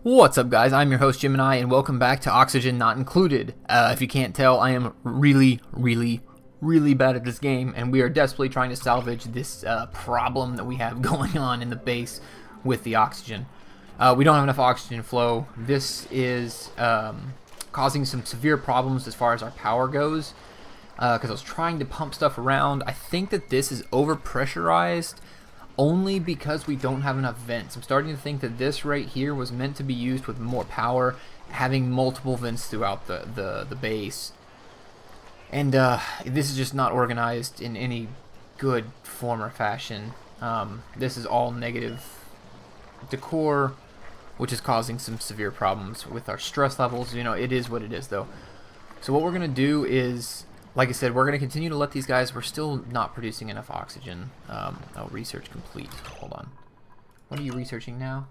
What's up, guys? I'm your host, Gemini, and welcome back to Oxygen Not Included. If you can't tell, I am really bad at this game, and we are desperately trying to salvage this problem that we have going on in the base with the oxygen. We don't have enough oxygen flow. This is causing some severe problems as far as our power goes, because I was trying to pump stuff around. I think that this is overpressurized, only because we don't have enough vents. I'm starting to think that this right here was meant to be used with more power, having multiple vents throughout the base. And this is just not organized in any good form or fashion. This is all negative decor, which is causing some severe problems with our stress levels. You know, it is what it is, though. So what we're going to do is, like I said, we're going to continue to let these guys, we're still not producing enough oxygen. Oh, research complete. Hold on. What are you researching now?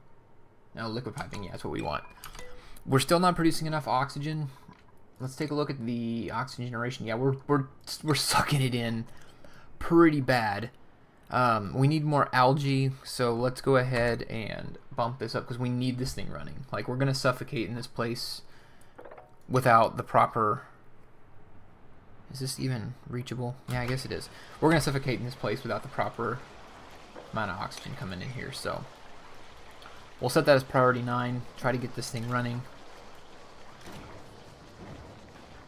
No, liquid piping, yeah, that's what we want. We're still not producing enough oxygen. Let's take a look at the oxygen generation. Yeah, we're sucking it in pretty bad. We need more algae, so let's go ahead and bump this up because we need this thing running. Like, we're going to suffocate in this place without the proper... Is this even reachable? Yeah, I guess it is. We're going to suffocate in this place without the proper amount of oxygen coming in here. So we'll set that as priority 9. Try to get this thing running.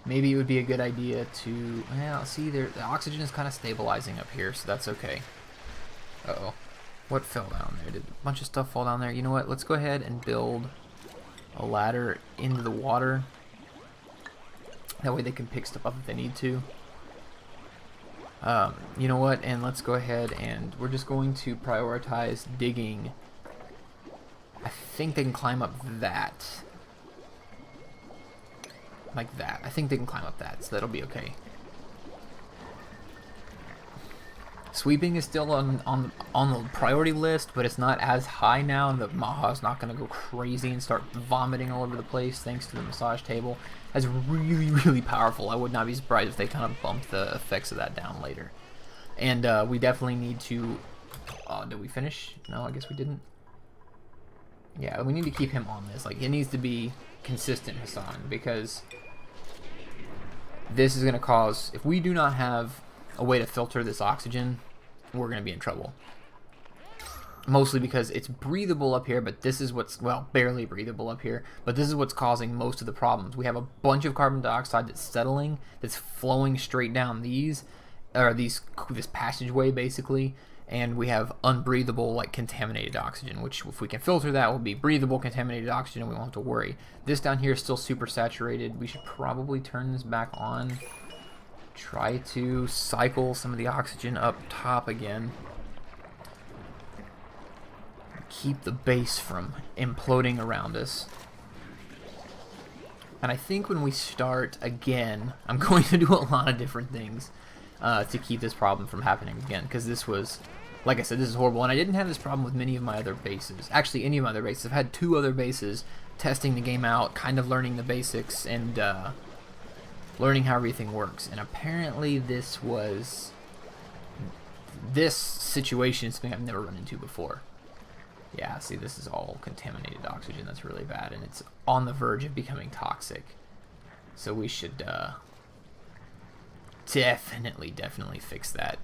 Maybe it would be a good idea to... Well, see, the oxygen is kind of stabilizing up here, so that's okay. Uh-oh. What fell down there? Did a bunch of stuff fall down there? You know what? Let's go ahead and build a ladder into the water. That way they can pick stuff up if they need to. You know what? And let's go ahead and we're just going to prioritize digging. I think they can climb up that. Like that. I think they can climb up that, so that'll be okay. Sweeping is still on the priority list, but it's not as high now. The Maha's not going to go crazy and start vomiting all over the place thanks to the massage table. That's really powerful. I would not be surprised if they kind of bumped the effects of that down later. And we definitely need to... did we finish? No, I guess we didn't. Yeah, we need to keep him on this. Like, it needs to be consistent, Hassan, because this is going to cause... If we do not have a way to filter this oxygen, we're going to be in trouble. Mostly because it's breathable up here, but this is what's, well, barely breathable up here, but this is what's causing most of the problems. We have a bunch of carbon dioxide that's settling, that's flowing straight down this passageway, basically, and we have unbreathable, like, contaminated oxygen, which, if we can filter that, will be breathable, contaminated oxygen, and we won't have to worry. This down here is still super saturated. We should probably turn this back on. Try to cycle some of the oxygen up top again. Keep the base from imploding around us. And I think when we start again, I'm going to do a lot of different things to keep this problem from happening again. Because this was, like I said, this is horrible. And I didn't have this problem with many of my other bases. Actually, any of my other bases. I've had 2 other bases testing the game out, kind of learning the basics, and learning how everything works. And apparently this situation is something I've never run into before. Yeah, see, this is all contaminated oxygen. That's really bad, and it's on the verge of becoming toxic. So we should definitely fix that.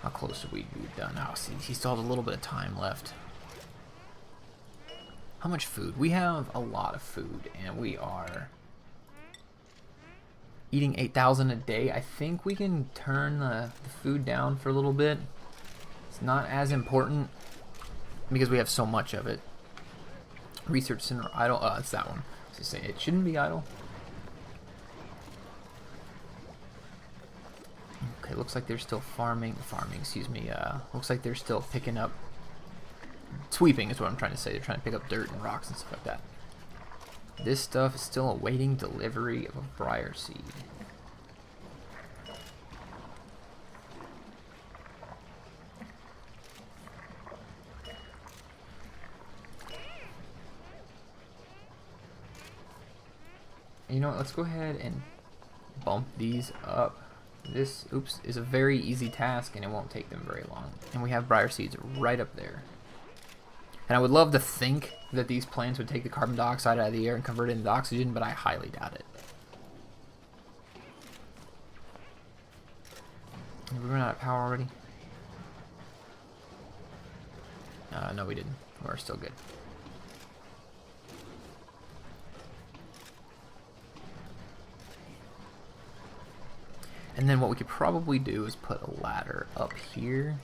How close are we done? Oh, see, he still has a little bit of time left. How much food? We have a lot of food, and we are eating 8,000 a day. I think we can turn the food down for a little bit. It's not as important because we have so much of it. Research center idle. It's that one. So say it shouldn't be idle. Okay, looks like they're still farming. Excuse me. Looks like they're still picking up. Sweeping is what I'm trying to say. They're trying to pick up dirt and rocks and stuff like that. This stuff is still awaiting delivery of a briar seed. You know what, let's go ahead and bump these up. This, oops, is a very easy task and it won't take them very long. And we have briar seeds right up there. And I would love to think that these plants would take the carbon dioxide out of the air and convert it into oxygen, but I highly doubt it. Did we run out of power already? No, we didn't. We're still good. And then what we could probably do is put a ladder up here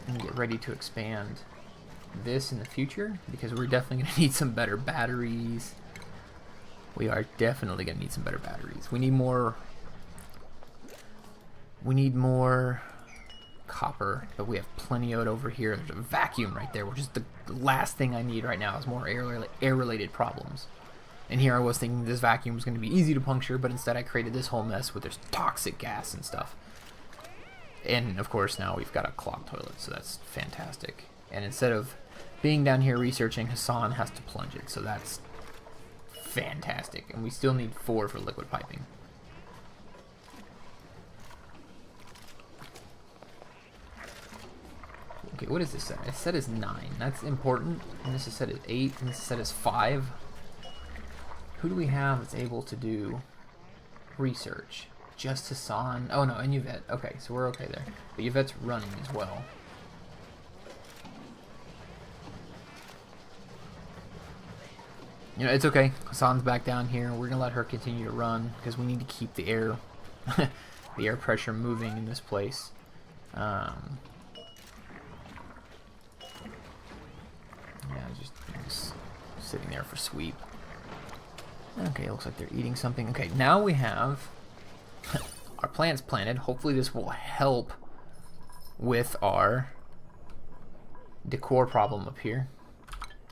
and get ready to expand this in the future, because we're definitely going to need some better batteries. We are definitely going to need some better batteries. We need more copper, but we have plenty of it over here. There's a vacuum right there, which is the last thing I need right now is more air-related problems. And here I was thinking this vacuum was going to be easy to puncture, but instead I created this whole mess with this toxic gas and stuff. And of course now we've got a clogged toilet, so that's fantastic. And instead of being down here researching, Hassan has to plunge it, so that's fantastic. And we still need 4 for liquid piping. Okay, what is this set? It's set as 9. That's important. And this is set as 8, and this is set as 5. Who do we have that's able to do research? Just Hassan. Oh no, and Yvette. Okay, so we're okay there. But Yvette's running as well. You know, it's okay. Hassan's back down here. We're gonna let her continue to run because we need to keep the air, the air pressure moving in this place. Yeah, just sitting there for sweep. Okay, looks like they're eating something. Okay, now we have our plants planted. Hopefully this will help with our decor problem up here.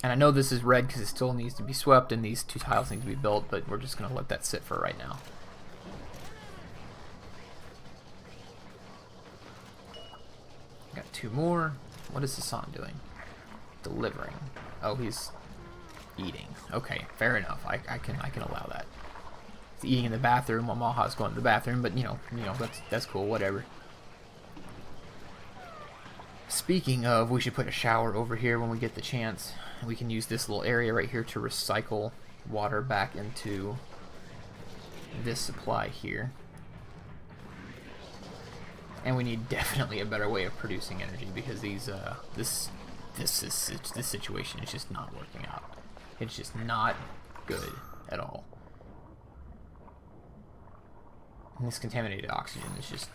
And I know this is red because it still needs to be swept and these 2 tiles need to be built, but we're just going to let that sit for right now. Got 2 more. What is Hassan doing? Delivering. Oh, he's eating. Okay, fair enough. I can allow that. He's eating in the bathroom while Maha's going to the bathroom, but you know that's cool. Whatever. Speaking of, we should put a shower over here when we get the chance. We can use this little area right here to recycle water back into this supply here. And we need definitely a better way of producing energy because these this situation is just not working out. It's just not good at all. And this contaminated oxygen is just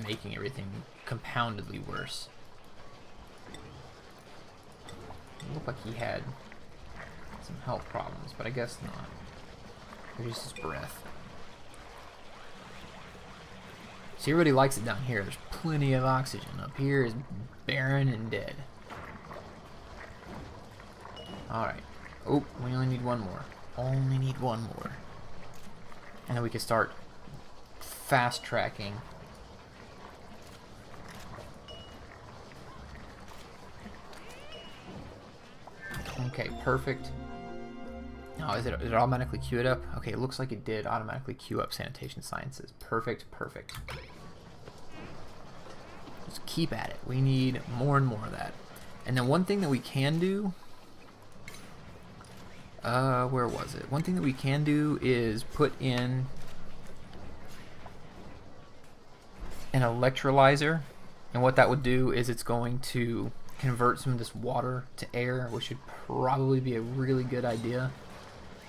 making everything compoundedly worse. It looked like he had some health problems, but I guess not. Maybe just his breath. See, everybody likes it down here. There's plenty of oxygen. Up here is barren and dead. Alright. Oh, we only need 1 more. Only need 1 more. And then we can start fast tracking. Okay, perfect. Now, did it automatically queue it up? Okay, it looks like it did automatically queue up sanitation sciences. Perfect, perfect. Just keep at it. We need more and more of that. And then one thing that we can do... where was it? One thing that we can do is put in an electrolyzer. And what that would do is it's going to convert some of this water to air, which should probably be a really good idea.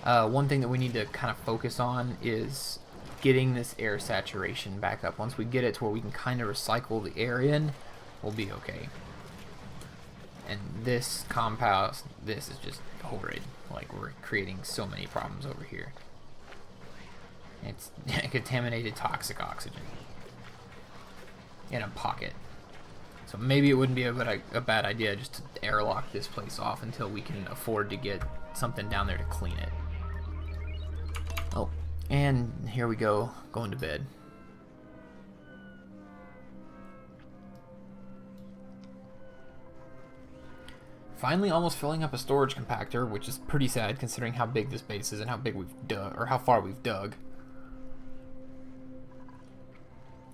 One thing that we need to kind of focus on is getting this air saturation back up. Once we get it to where we can kind of recycle the air in, we'll be okay. And this compost, this is just horrid. Like, we're creating so many problems over here. It's contaminated toxic oxygen in a pocket. So maybe it wouldn't be a bad idea just to airlock this place off until we can afford to get something down there to clean it. Oh, and here we go, going to bed. Finally almost filling up a storage compactor, which is pretty sad considering how big this base is and how big we've dug, or how far we've dug.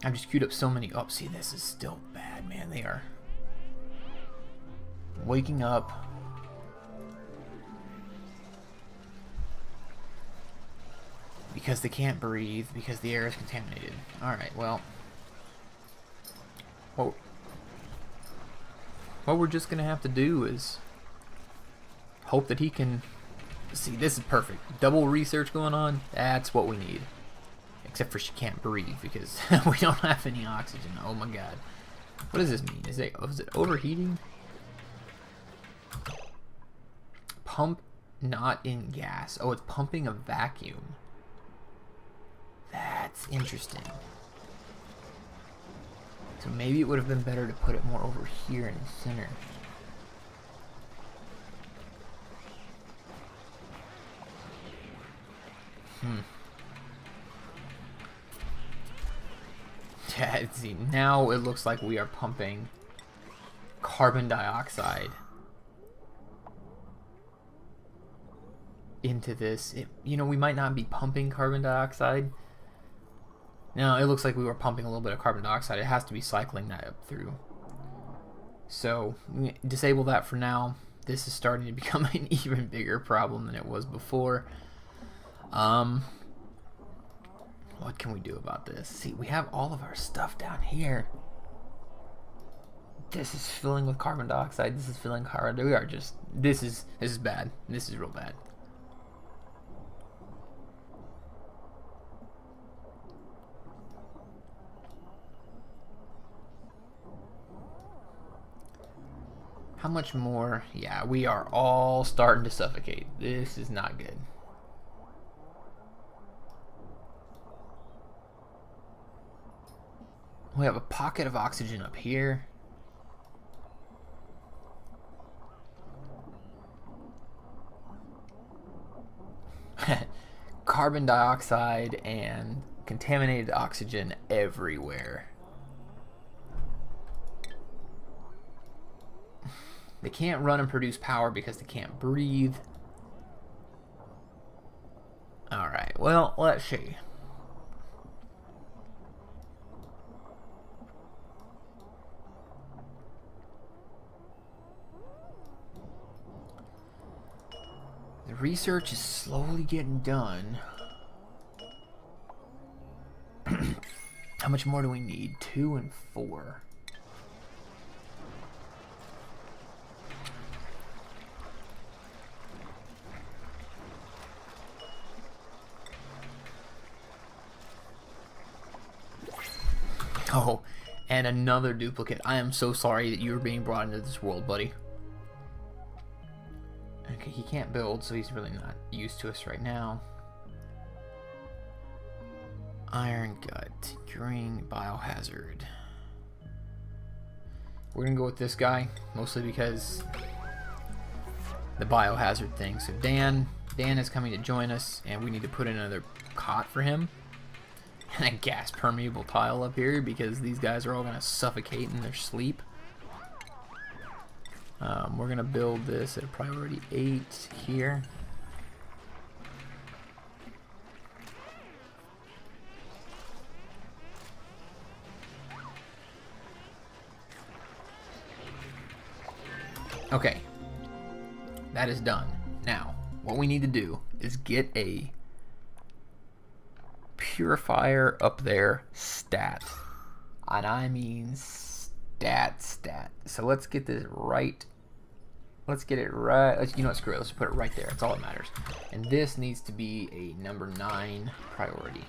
I've just queued up so many. Oh, see, this is still bad, man. They are. waking up. Because they can't breathe, because the air is contaminated. Alright, well. What we're just going to have to do is hope that he can... See, this is perfect. Double research going on. That's what we need. Except for she can't breathe because we don't have any oxygen. Oh my god. What does this mean? Is it overheating? Pump not in gas. Oh, it's pumping a vacuum. That's interesting. So maybe it would have been better to put it more over here in the center. Yeah, see, now it looks like we are pumping carbon dioxide into this. You know, we might not be pumping carbon dioxide. No, it looks like we were pumping a little bit of carbon dioxide. It has to be cycling that up through. So, we disable that for now. This is starting to become an even bigger problem than it was before. What can we do about this? See, we have all of our stuff down here. This is filling with carbon dioxide. This is filling carbon. We are just... This is bad. This is real bad. How much more? Yeah, we are all starting to suffocate. This is not good. We have a pocket of oxygen up here. Carbon dioxide and contaminated oxygen everywhere. They can't run and produce power because they can't breathe. Alright, well, let's see. The research is slowly getting done. How much more do we need? 2 and 4. Oh, and another duplicate. I am so sorry that you were being brought into this world, buddy. Okay, he can't build, so he's really not used to us right now. Iron gut, green biohazard. We're gonna go with this guy, mostly because the biohazard thing. So Dan is coming to join us, and we need to put in another cot for him. And a gas permeable tile up here because these guys are all gonna suffocate in their sleep. We're gonna build this at a priority 8 here. Okay, that is done. Now, what we need to do is get a purifier up there stat, and I mean stat. So let's get this right. Let's get it right. You know what, screw it, let's put it right there. That's all that matters. And this needs to be a number 9 priority.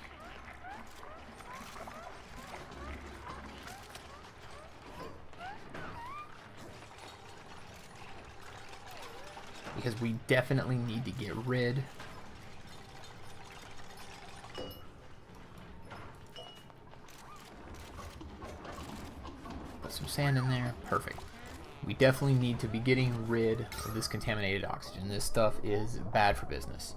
Because we definitely need to get rid some sand in there. Perfect. We definitely need to be getting rid of this contaminated oxygen. This stuff is bad for business.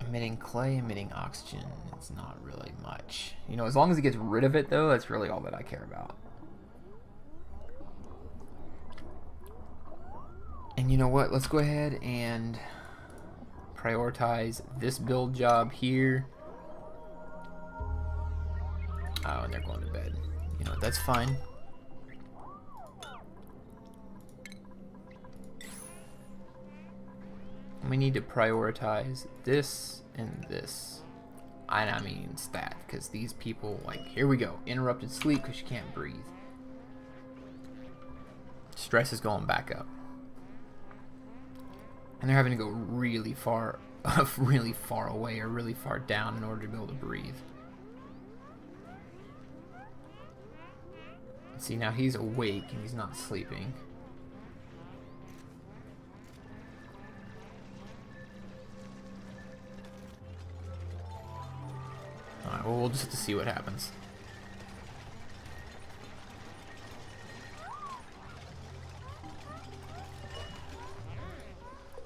Emitting clay, emitting oxygen. It's not really much. You know, as long as it gets rid of it, though, that's really all that I care about. And you know what? Let's go ahead and prioritize this build job here. Oh, and they're going to bed. You know what, that's fine. We need to prioritize this and this. And I mean stat, because these people, like, here we go. Interrupted sleep because you can't breathe. Stress is going back up. And they're having to go really far away or really far down in order to be able to breathe. See, now he's awake and he's not sleeping. Alright, well, we'll just have to see what happens.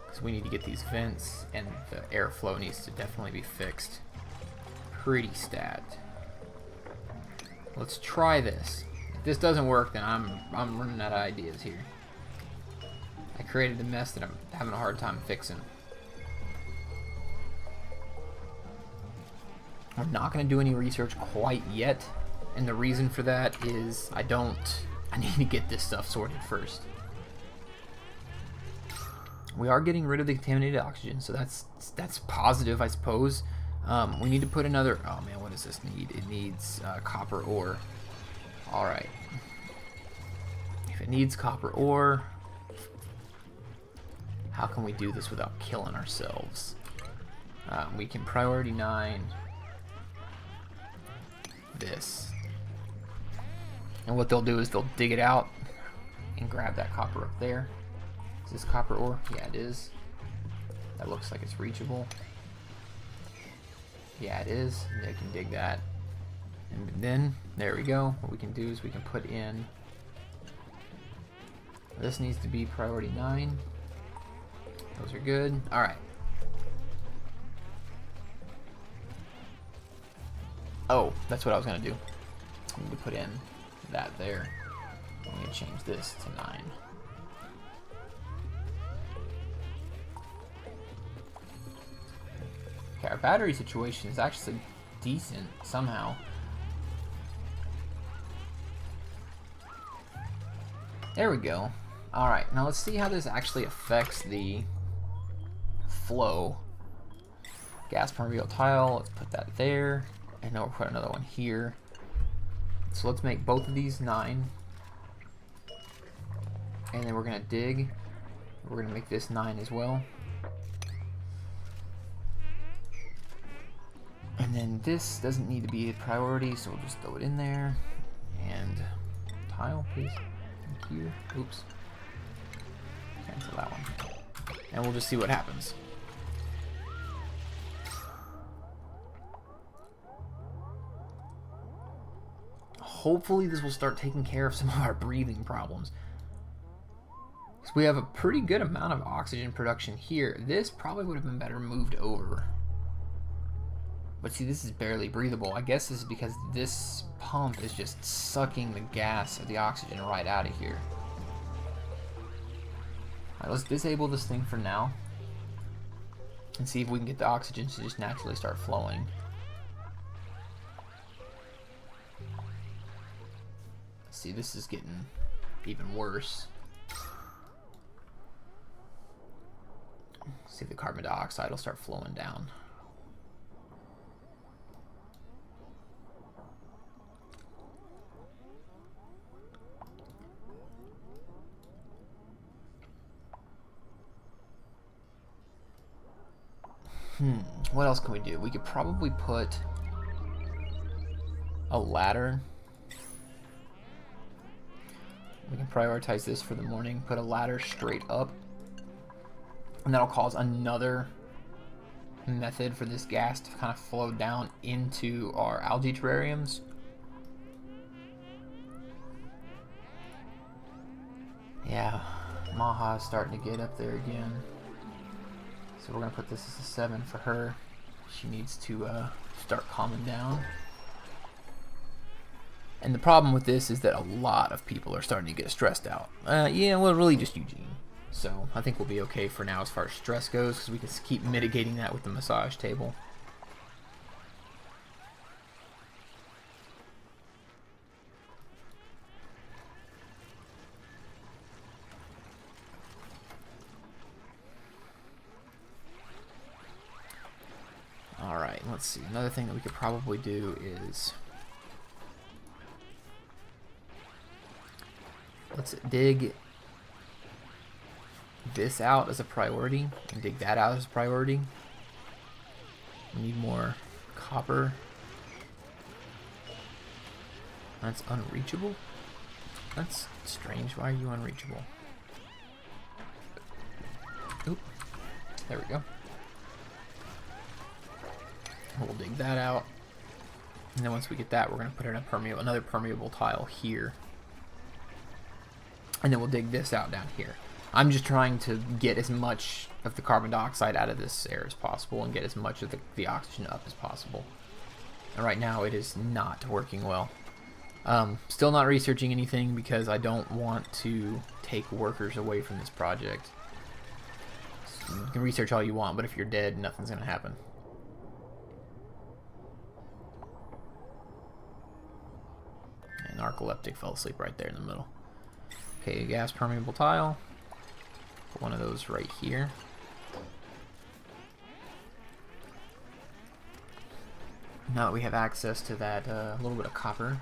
Because we need to get these vents, and the airflow needs to definitely be fixed. Pretty stat. Let's try this. If this doesn't work, then I'm running out of ideas here. I created a mess that I'm having a hard time fixing. We're not going to do any research quite yet, and the reason for that is I need to get this stuff sorted first. We are getting rid of the contaminated oxygen, so that's positive, I suppose. We need to put another, oh man, what does this need? It needs copper ore. Alright. If it needs copper ore, how can we do this without killing ourselves? We can priority 9 this. And what they'll do is they'll dig it out and grab that copper up there. Is this copper ore? Yeah, it is. That looks like it's reachable. Yeah, it is. They can dig that. And then, there we go. What we can do is we can put in... This needs to be priority 9. Those are good. Alright. Oh, that's what I was going to do. I need to put in that there. I'm going to change this to 9. Okay, our battery situation is actually decent somehow. There we go. Alright, now let's see how this actually affects the flow. Gas permeable tile, let's put that there. And then we'll put another one here. So let's make both of these 9. And then we're going to dig. We're going to make this 9 as well. And then this doesn't need to be a priority, so we'll just throw it in there. And tile, please. Thank you. Oops. Cancel that one. And we'll just see what happens. Hopefully this will start taking care of some of our breathing problems. So we have a pretty good amount of oxygen production here. This probably would have been better moved over. But see, this is barely breathable. I guess this is because this pump is just sucking the gas or the oxygen right out of here. Alright, let's disable this thing for now. And see if we can get the oxygen to just naturally start flowing. See, this is getting even worse. See if the carbon dioxide will start flowing down. What else can we do? We could probably put a ladder. We can prioritize this for the morning, put a ladder straight up, and that'll cause another method for this gas to kind of flow down into our algae terrariums. Yeah, Maha is starting to get up there again. So we're going to put this as a 7 for her. She needs to start calming down. And the problem with this is that a lot of people are starting to get stressed out. Yeah, well, really just Eugene. So I think we'll be okay for now as far as stress goes, because we can keep mitigating that with the massage table. Alright, let's see. Another thing that we could probably do is... let's dig this out as a priority and dig that out as a priority. We need more copper. That's unreachable? That's strange. Why are you unreachable? Oop. There we go. We'll dig that out. And then once we get that, we're going to put in another permeable tile here. And then we'll dig this out down here. I'm just trying to get as much of the carbon dioxide out of this air as possible and get as much of the oxygen up as possible. And right now it is not working well. Still not researching anything because I don't want to take workers away from this project. You can research all you want, but if you're dead, nothing's going to happen. And Narcoleptic fell asleep right there in the middle. Okay, gas permeable tile. Put one of those right here. Now that we have access to that little bit of copper.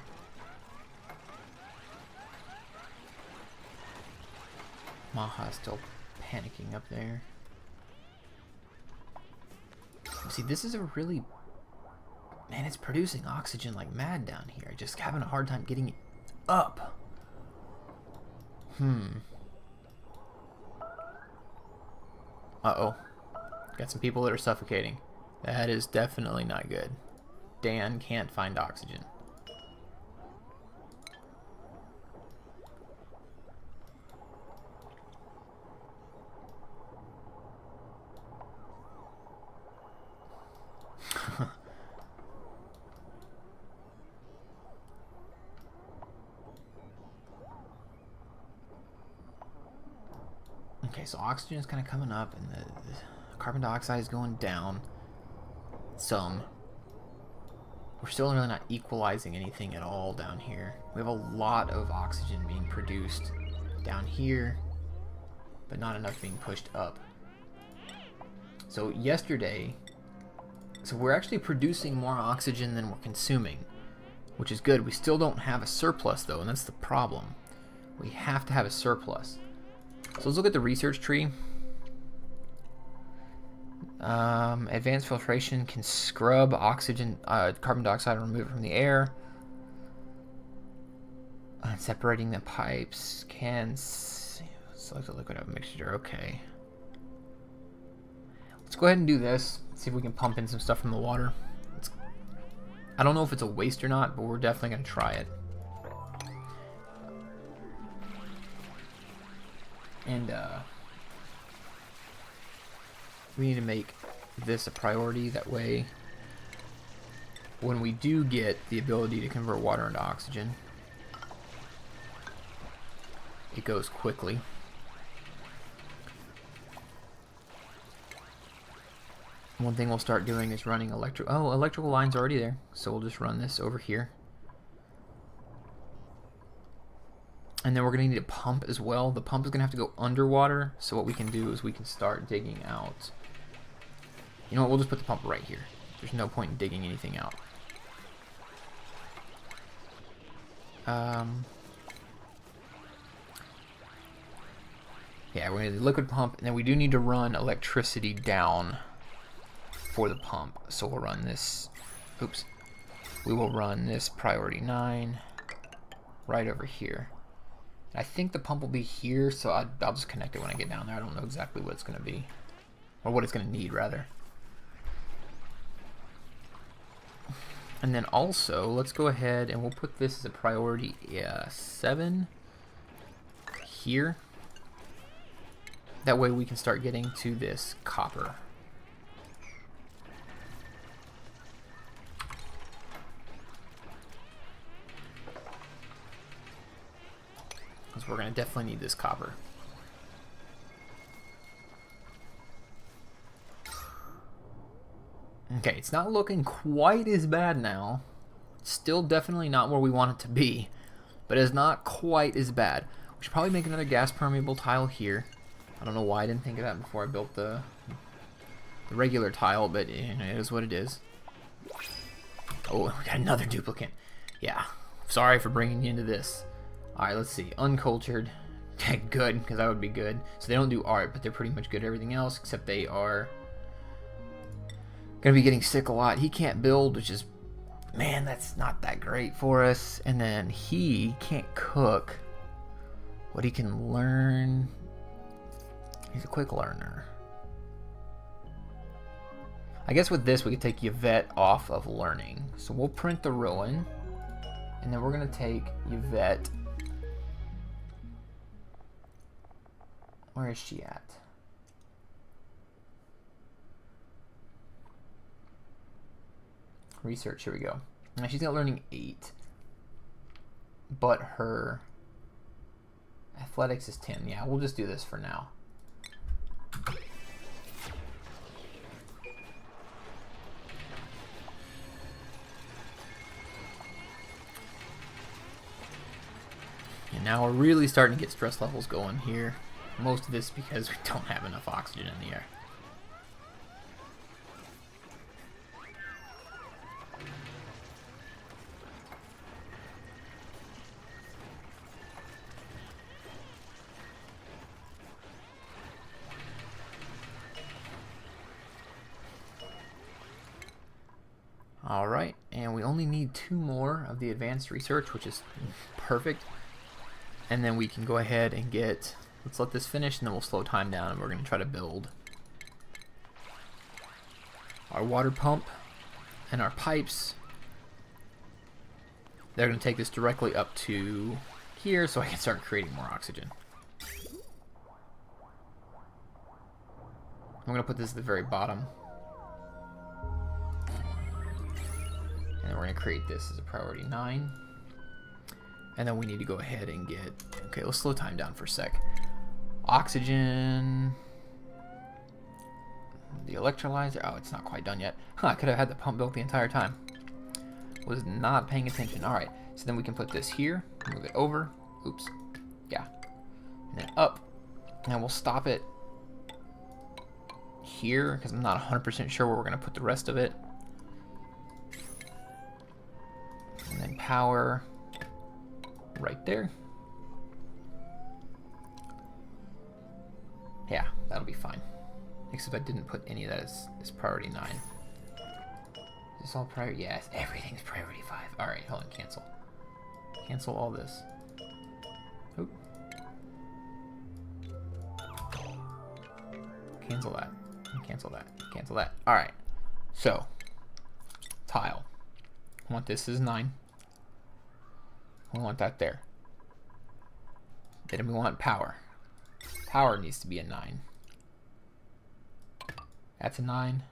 Maha's still panicking up there. See, this is a really... man, it's producing oxygen like mad down here. Just having a hard time getting it up. Uh-oh. Got some people that are suffocating. That is definitely not good. Dan can't find oxygen. Okay, so oxygen is kind of coming up and the carbon dioxide is going down some. We're still really not equalizing anything at all down here. We have a lot of oxygen being produced down here, but not enough being pushed up. So yesterday, we're actually producing more oxygen than we're consuming, which is good. We still don't have a surplus though, and that's the problem. We have to have a surplus. So let's look at the research tree. Advanced filtration can scrub oxygen, carbon dioxide, and remove it from the air. Separating the pipes can select a liquid out mixture. Okay. Let's go ahead and do this. See if we can pump in some stuff from the water. I don't know if it's a waste or not, but we're definitely going to try it. And we need to make this a priority. That way, when we do get the ability to convert water into oxygen, it goes quickly. One thing we'll start doing is running electrical lines already there, so we'll just run this over here. And then we're going to need a pump as well. The pump is going to have to go underwater, so what we can do is we can start digging out. You know what, we'll just put the pump right here. There's no point in digging anything out. Yeah, we're going to do the liquid pump, and then we do need to run electricity down for the pump. So we'll run this, oops, we will run this priority 9 right over here. I think the pump will be here, so I'll just connect it when I get down there. I don't know exactly what it's going to be, or what it's going to need rather. And then also, let's go ahead and we'll put this as a priority 7 here. That way we can start getting to this copper. Because we're going to definitely need this copper. Okay, it's not looking quite as bad now. Still definitely not where we want it to be, but it's not quite as bad. We should probably make another gas permeable tile here. I don't know why I didn't think of that before I built the regular tile, but you know, it is what it is. Oh, we got another duplicate. Yeah, sorry for bringing you into this. Alright, let's see. Uncultured. Good, because that would be good. So they don't do art, but they're pretty much good at everything else, except they are going to be getting sick a lot. He can't build, which is, man, that's not that great for us. And then he can't cook. What he can learn, he's a quick learner. I guess with this we could take Yvette off of learning. So we'll print the ruin, and then we're going to take Yvette. Where is she at? Research, here we go. Now she's got learning 8, but her athletics is 10. Yeah, we'll just do this for now. And now we're really starting to get stress levels going here. Most of this because we don't have enough oxygen in the air. Alright, and we only need 2 more of the advanced research, which is perfect. And then we can go ahead and get, let's let this finish, and then we'll slow time down, and we're going to try to build our water pump and our pipes. They're going to take this directly up to here, so I can start creating more oxygen. I'm going to put this at the very bottom. And we're going to create this as a priority 9. And then we need to go ahead and get, okay, let's slow time down for a sec. Oxygen. The electrolyzer, oh, it's not quite done yet. Huh, I could have had the pump built the entire time. Was not paying attention. All right, so then we can put this here, move it over. Oops, yeah. And then up, and we'll stop it here because I'm not 100% sure where we're gonna put the rest of it. And then power right there. Yeah, that'll be fine. Except I didn't put any of that as priority 9. Is this all priority? Yes, everything's priority 5. Alright, hold on, cancel. Cancel all this. Oop. Cancel that. Cancel that. Cancel that. Alright. So, tile. I want this as 9. We want that there. Then we want power. Power needs to be a 9. That's a 9.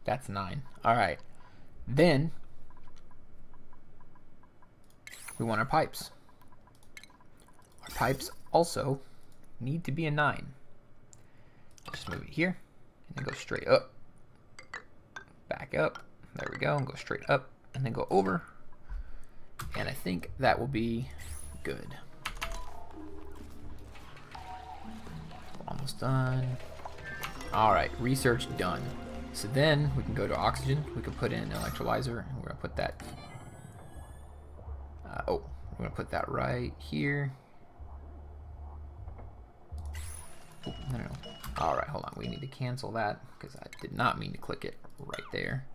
That's a 9. Alright. Then we want our pipes. Our pipes also need to be a 9. Just move it here and then go straight up. Back up. There we go. And go straight up and then go over. And I think that will be good. Almost done. Alright, research done. So then we can go to oxygen. We can put in an electrolyzer. And we're going to put that. We're going to put that right here. Oh, no. Alright, hold on. We need to cancel that because I did not mean to click it right there.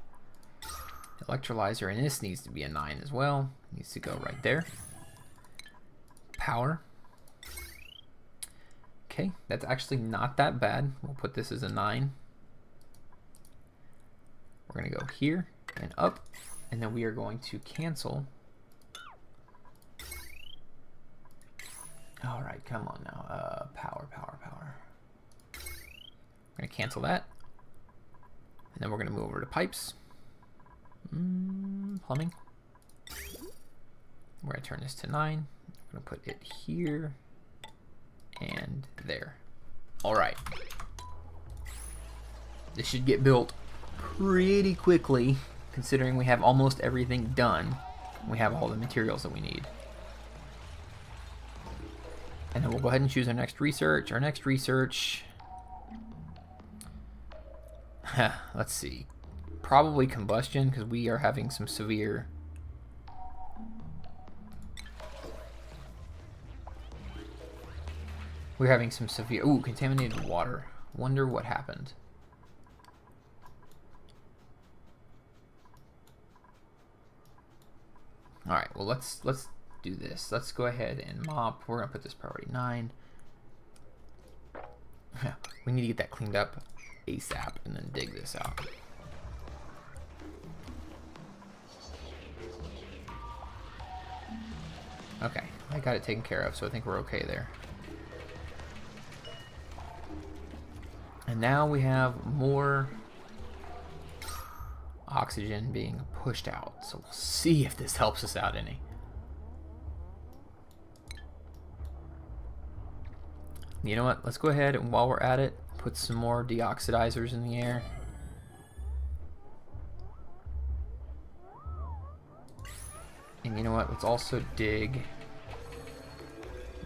Electrolyzer, and this needs to be a 9 as well. Needs to go right there. Power. Okay, that's actually not that bad. We'll put this as a 9. We're going to go here and up, and then we are going to cancel. All right, come on now. Power. We're going to cancel that, and then we're going to move over to pipes. Plumbing. We're going to turn this to 9. We're going to put it here and there. All right. This should get built pretty quickly, considering we have almost everything done. We have all the materials that we need. And then we'll go ahead and choose our next research. Our next research, let's see, probably combustion, because we are having some severe ooh, contaminated water. Wonder what happened. Alright, well let's do this. Let's go ahead and mop. We're gonna put this priority 9. We need to get that cleaned up ASAP and then dig this out. Okay, I got it taken care of, so I think we're okay there. And now we have more oxygen being pushed out, so we'll see if this helps us out any. You know what, let's go ahead and while we're at it, put some more deoxidizers in the air. And you know what, let's also dig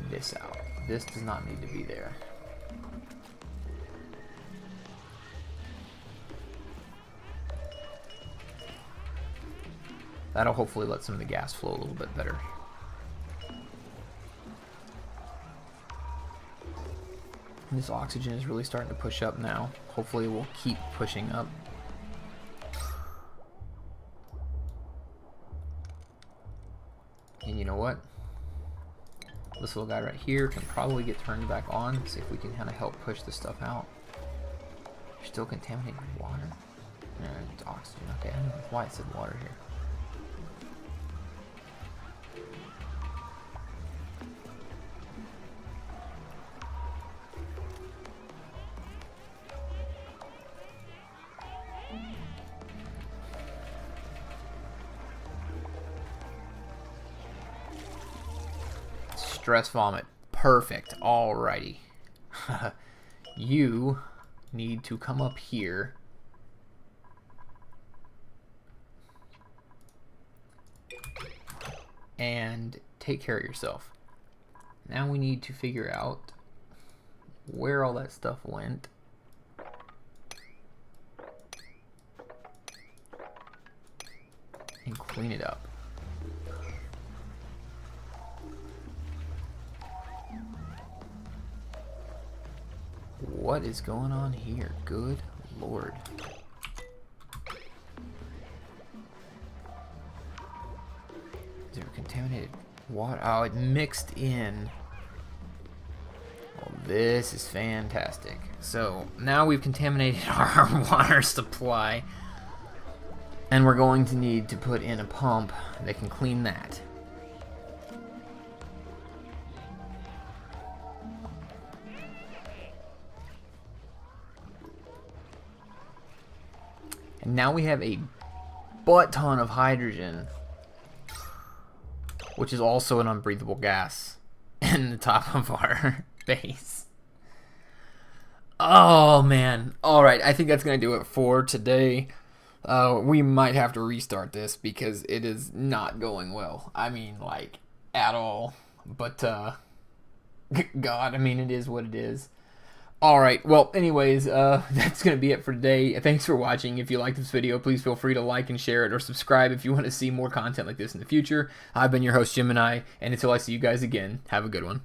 this out. This does not need to be there. That'll hopefully let some of the gas flow a little bit better. And this oxygen is really starting to push up now. Hopefully it will keep pushing up. And you know what? This little guy right here can probably get turned back on. See if we can kind of help push this stuff out. You're still contaminated water. It's oxygen. Okay, I don't know why it said water here. Stress vomit. Perfect. Alrighty. You need to come up here. And take care of yourself. Now we need to figure out where all that stuff went. And clean it up. What is going on here? Good Lord. Is there contaminated water? Oh, it mixed in. Well, this is fantastic. So now we've contaminated our water supply. And we're going to need to put in a pump that can clean that. And now we have a butt ton of hydrogen, which is also an unbreathable gas in the top of our base. Oh man. Alright, I think that's going to do it for today. We might have to restart this because it is not going well. I mean, like, at all. But, God, I mean, it is what it is. Alright, well, anyways, that's going to be it for today. Thanks for watching. If you liked this video, please feel free to like and share it, or subscribe if you want to see more content like this in the future. I've been your host, Gemini, and until I see you guys again, have a good one.